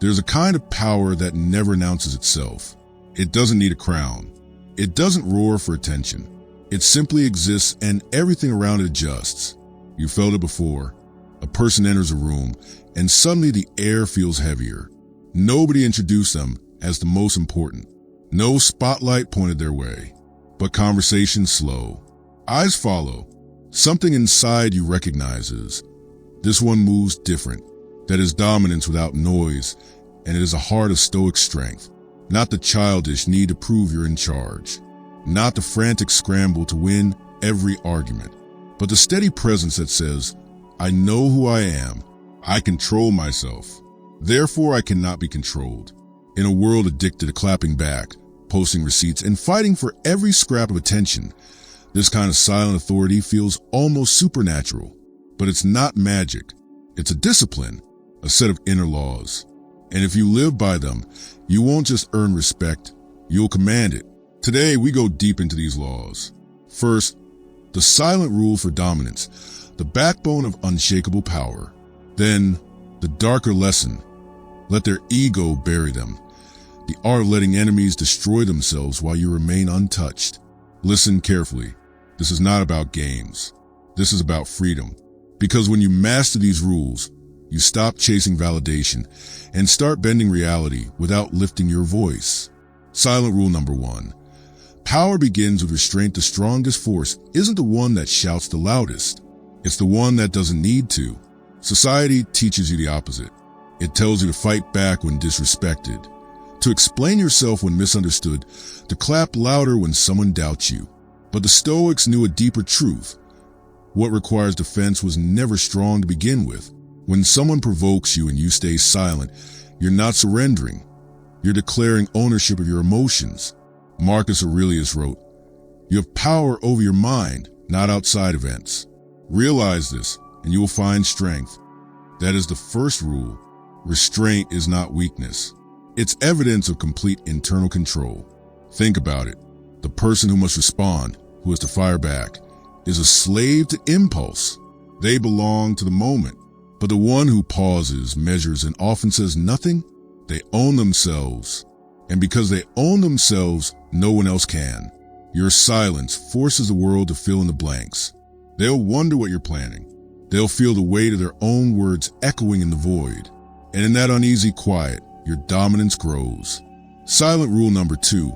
There's a kind of power that never announces itself. It doesn't need a crown. It doesn't roar for attention. It simply exists and everything around it adjusts. You felt it before. A person enters a room and suddenly the air feels heavier. Nobody introduced them as the most important. No spotlight pointed their way, but conversation slow. Eyes follow. Something inside you recognizes. This one moves different. That is dominance without noise, and it is a heart of stoic strength. Not the childish need to prove you're in charge. Not the frantic scramble to win every argument, but the steady presence that says, I know who I am. I control myself. Therefore, I cannot be controlled. In a world addicted to clapping back, posting receipts, and fighting for every scrap of attention, this kind of silent authority feels almost supernatural. But it's not magic. It's a discipline, a set of inner laws. And if you live by them, you won't just earn respect, you'll command it. Today, we go deep into these laws. First, the silent rule for dominance, the backbone of unshakable power. Then, the darker lesson, let their ego bury them. The art of letting enemies destroy themselves while you remain untouched. Listen carefully. This is not about games. This is about freedom. Because when you master these rules, you stop chasing validation and start bending reality without lifting your voice. Silent rule number 1. Power begins with restraint. The strongest force isn't the one that shouts the loudest. It's the one that doesn't need to. Society teaches you the opposite. It tells you to fight back when disrespected, to explain yourself when misunderstood, to clap louder when someone doubts you. But the Stoics knew a deeper truth. What requires defense was never strong to begin with. When someone provokes you and you stay silent, you're not surrendering. You're declaring ownership of your emotions. Marcus Aurelius wrote, you have power over your mind, not outside events. Realize this, and you will find strength. That is the first rule. Restraint is not weakness. It's evidence of complete internal control. Think about it. The person who must respond, who has to fire back, is a slave to impulse. They belong to the moment. But the one who pauses, measures, and often says nothing, they own themselves. And because they own themselves, no one else can. Your silence forces the world to fill in the blanks. They'll wonder what you're planning. They'll feel the weight of their own words echoing in the void. And in that uneasy quiet, your dominance grows. Silent rule number 2,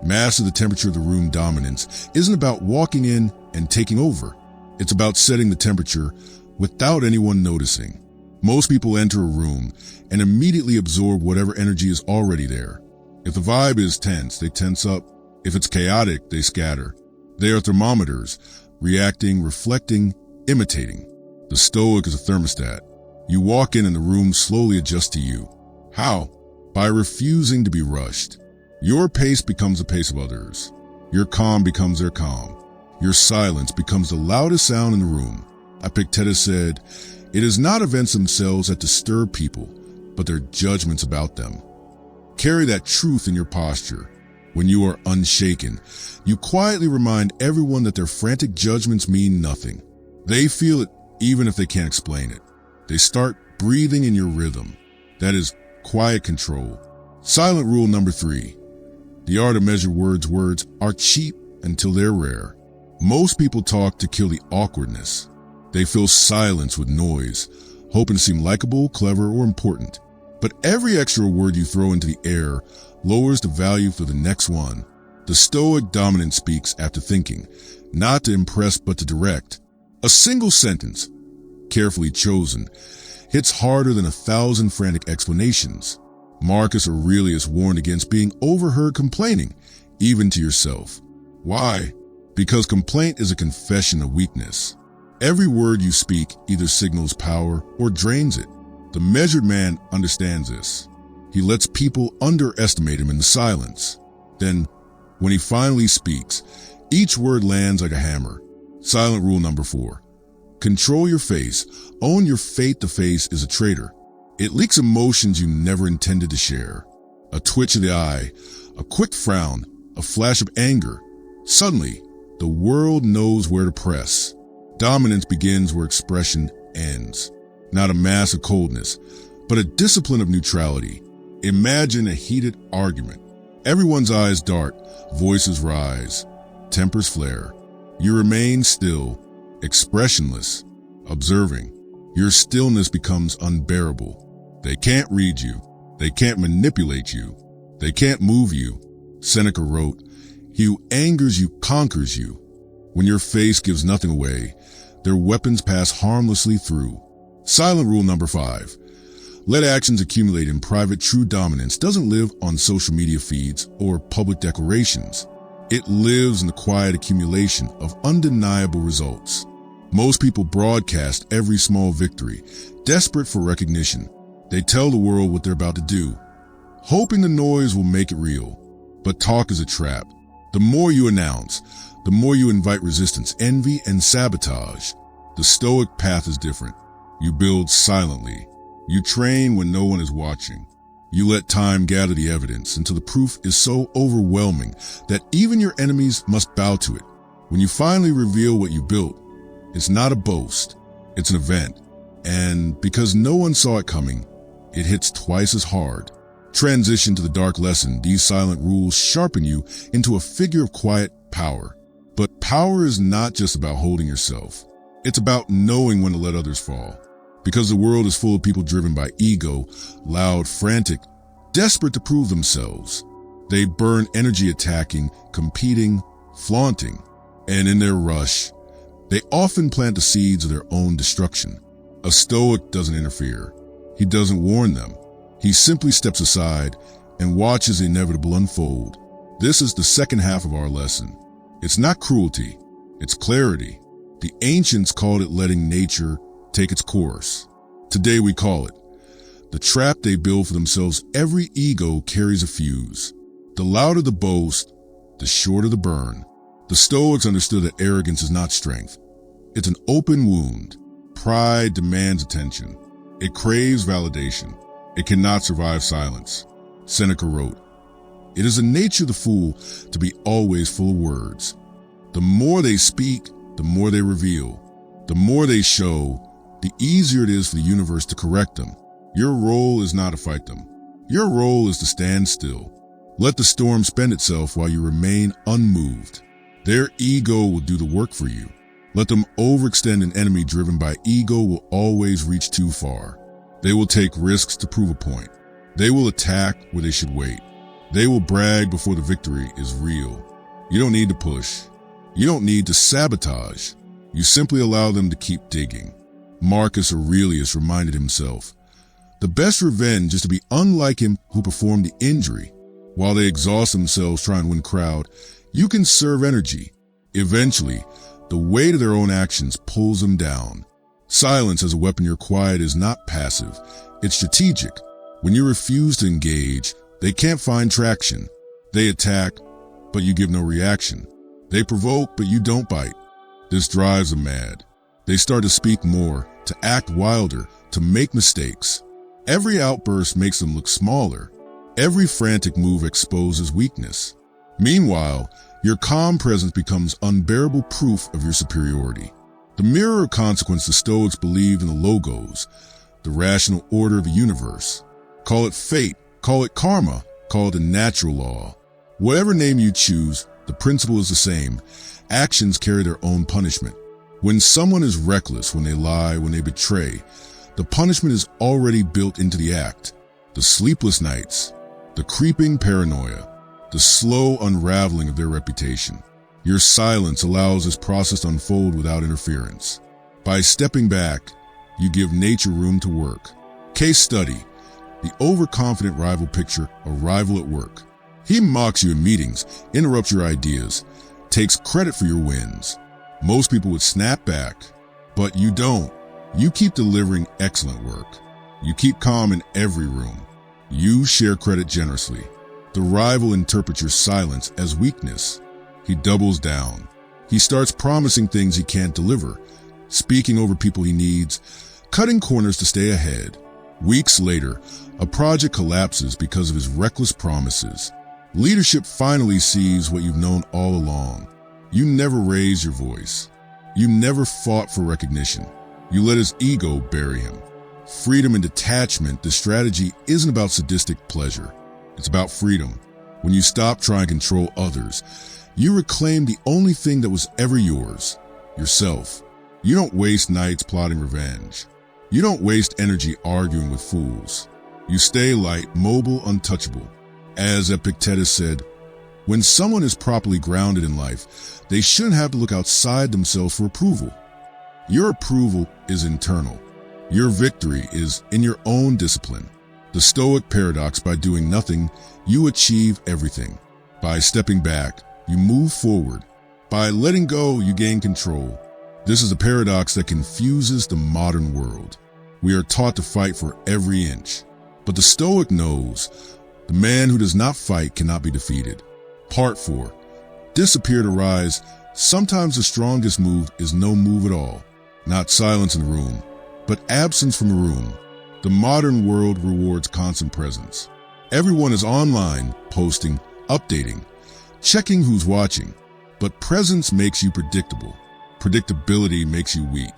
master the temperature of the room. Dominance isn't about walking in and taking over. It's about setting the temperature without anyone noticing. Most people enter a room and immediately absorb whatever energy is already there. If the vibe is tense, they tense up. If it's chaotic, they scatter. They are thermometers, reacting, reflecting, imitating. The Stoic is a thermostat. You walk in and the room slowly adjusts to you. How? By refusing to be rushed. Your pace becomes the pace of others. Your calm becomes their calm. Your silence becomes the loudest sound in the room. Epictetus said, it is not events themselves that disturb people, but their judgments about them. Carry that truth in your posture. When you are unshaken, you quietly remind everyone that their frantic judgments mean nothing. They feel it even if they can't explain it. They start breathing in your rhythm. That is quiet control. Silent rule number 3. The art of measured words. Words are cheap until they're rare. Most people talk to kill the awkwardness. They fill silence with noise, hoping to seem likable, clever, or important. But every extra word you throw into the air lowers the value for the next one. The Stoic dominant speaks after thinking, not to impress but to direct. A single sentence, carefully chosen, hits harder than 1,000 frantic explanations. Marcus Aurelius warned against being overheard complaining, even to yourself. Why? Because complaint is a confession of weakness. Every word you speak either signals power or drains it. The measured man understands this. He lets people underestimate him in the silence. Then, when he finally speaks, each word lands like a hammer. Silent rule number 4. Control your face. Own your fate. The face is a traitor. It leaks emotions you never intended to share. A twitch of the eye, a quick frown, a flash of anger. Suddenly, the world knows where to press. Dominance begins where expression ends. Not a mask of coldness, but a discipline of neutrality. Imagine a heated argument. Everyone's eyes dart, voices rise, tempers flare. You remain still, expressionless, observing. Your stillness becomes unbearable. They can't read you. They can't manipulate you. They can't move you. Seneca wrote, "He who angers you conquers you." When your face gives nothing away, their weapons pass harmlessly through. Silent rule number 5. Let actions accumulate in private. True dominance doesn't live on social media feeds or public declarations. It lives in the quiet accumulation of undeniable results. Most people broadcast every small victory, desperate for recognition. They tell the world what they're about to do, hoping the noise will make it real. But talk is a trap. The more you announce, the more you invite resistance, envy, and sabotage. The Stoic path is different. You build silently. You train when no one is watching. You let time gather the evidence until the proof is so overwhelming that even your enemies must bow to it. When you finally reveal what you built, it's not a boast, it's an event. And because no one saw it coming, it hits twice as hard. Transition to the dark lesson. These silent rules sharpen you into a figure of quiet power. But power is not just about holding yourself. It's about knowing when to let others fall. Because the world is full of people driven by ego, loud, frantic, desperate to prove themselves. They burn energy attacking, competing, flaunting. And in their rush, they often plant the seeds of their own destruction. A Stoic doesn't interfere. He doesn't warn them. He simply steps aside and watches the inevitable unfold. This is the second half of our lesson. It's not cruelty, it's clarity. The ancients called it letting nature take its course. Today we call it the trap they build for themselves. Every ego carries a fuse. The louder the boast, the shorter the burn. The Stoics understood that arrogance is not strength. It's an open wound. Pride demands attention. It craves validation. It cannot survive silence. Seneca wrote, "It is the nature of the fool to be always full of words. The more they speak, the more they reveal. The more they show, the easier it is for the universe to correct them. Your role is not to fight them. Your role is to stand still. Let the storm spend itself while you remain unmoved. Their ego will do the work for you. Let them overextend. An enemy driven by ego will always reach too far. They will take risks to prove a point. They will attack where they should wait. They will brag before the victory is real. You don't need to push. You don't need to sabotage. You simply allow them to keep digging." Marcus Aurelius reminded himself, "The best revenge is to be unlike him who performed the injury." While they exhaust themselves trying to win crowd, you can serve energy. Eventually, the weight of their own actions pulls them down. Silence as a weapon. Your quiet is not passive, it's strategic. When you refuse to engage, they can't find traction. They attack, but you give no reaction. They provoke, but you don't bite. This drives them mad. They start to speak more, to act wilder, to make mistakes. Every outburst makes them look smaller. Every frantic move exposes weakness. Meanwhile, your calm presence becomes unbearable proof of your superiority. The mirror of consequence. The Stoics believed in the logos, the rational order of the universe. Call it fate, call it karma, call it a natural law. Whatever name you choose, the principle is the same. Actions carry their own punishment. When someone is reckless, when they lie, when they betray, the punishment is already built into the act. The sleepless nights, the creeping paranoia, the slow unraveling of their reputation. Your silence allows this process to unfold without interference. By stepping back, you give nature room to work. Case study, the overconfident rival. Picture a rival at work. He mocks you in meetings, interrupts your ideas, takes credit for your wins. Most people would snap back, but you don't. You keep delivering excellent work. You keep calm in every room. You share credit generously. The rival interprets your silence as weakness. He doubles down. He starts promising things he can't deliver, speaking over people he needs, cutting corners to stay ahead. Weeks later, a project collapses because of his reckless promises. Leadership finally sees what you've known all along. You never raised your voice. You never fought for recognition. You let his ego bury him. freedom and detachment, the strategy isn't about sadistic pleasure. It's about freedom. When you stop trying to control others, you reclaim the only thing that was ever yours, yourself. You don't waste nights plotting revenge. You don't waste energy arguing with fools. You stay light, mobile, untouchable. As Epictetus said, when someone is properly grounded in life, they shouldn't have to look outside themselves for approval. Your approval is internal. Your victory is in your own discipline. The Stoic paradox: by doing nothing, you achieve everything. By stepping back, you move forward. By letting go, you gain control. This is a paradox that confuses the modern world. We are taught to fight for every inch. But the Stoic knows the man who does not fight cannot be defeated. Part 4. Disappear to rise. Sometimes the strongest move is no move at all. Not silence in the room, but absence from the room. The modern world rewards constant presence. Everyone is online, posting, updating, checking who's watching. But presence makes you predictable. Predictability makes you weak.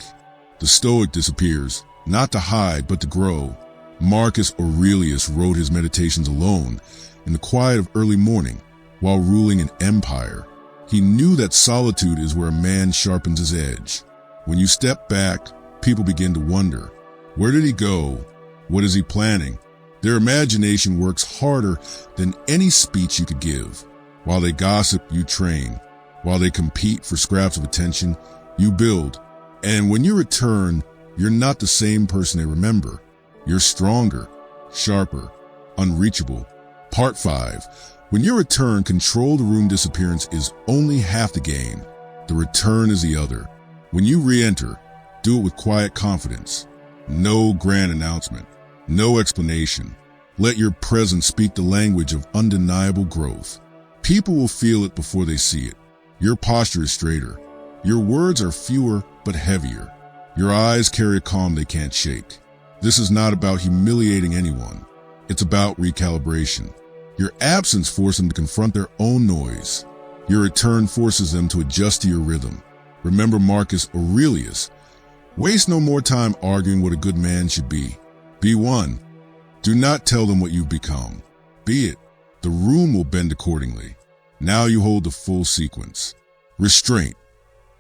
The Stoic disappears, not to hide, but to grow. Marcus Aurelius wrote his meditations alone in the quiet of early morning while ruling an empire. He knew that solitude is where a man sharpens his edge. When you step back, people begin to wonder, where did he go? What is he planning? Their imagination works harder than any speech you could give. While they gossip, you train. While they compete for scraps of attention, you build. And when you return, you're not the same person they remember. You're stronger, sharper, unreachable. Part 5. When you return, control the room disappearance is only half the game. The return is the other. When you re-enter, do it with quiet confidence. No grand announcement. No explanation. Let your presence speak the language of undeniable growth. People will feel it before they see it. Your posture is straighter. Your words are fewer but heavier. Your eyes carry a calm they can't shake. This is not about humiliating anyone. It's about recalibration. Your absence forces them to confront their own noise. Your return forces them to adjust to your rhythm. Remember Marcus Aurelius. Waste no more time arguing what a good man should be. Be one. Do not tell them what you've become. Be it. The room will bend accordingly. Now you hold the full sequence. Restraint.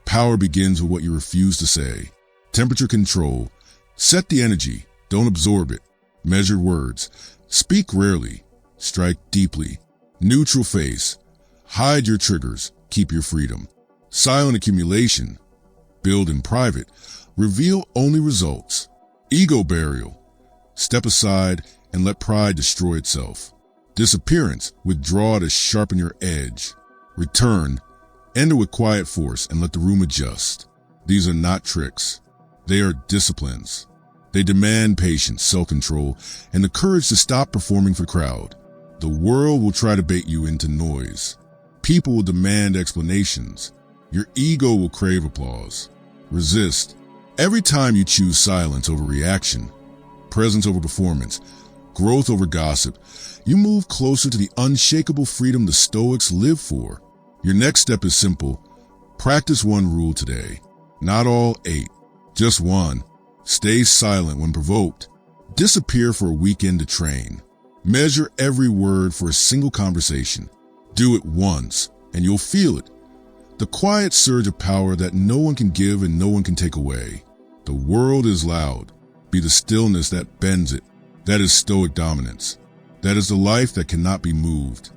Power begins with what you refuse to say. Temperature control. Set the energy. Don't absorb it. Measured words. Speak rarely. Strike deeply. Neutral face. Hide your triggers. Keep your freedom. Silent accumulation. Build in private. Reveal only results. Ego burial. Step aside and let pride destroy itself. Disappearance. Withdraw to sharpen your edge. Return. Enter with quiet force and let the room adjust. These are not tricks. They are disciplines. They demand patience, self-control, and the courage to stop performing for the crowd. The world will try to bait you into noise. People will demand explanations. Your ego will crave applause. Resist. Every time you choose silence over reaction, presence over performance, growth over gossip, you move closer to the unshakable freedom the Stoics live for. Your next step is simple. Practice one rule today. Not all 8, just one. Stay silent when provoked. Disappear for a weekend to train. Measure every word for a single conversation. Do it once, and you'll feel it. The quiet surge of power that no one can give and no one can take away. The world is loud. Be the stillness that bends it. That is Stoic dominance. That is the life that cannot be moved.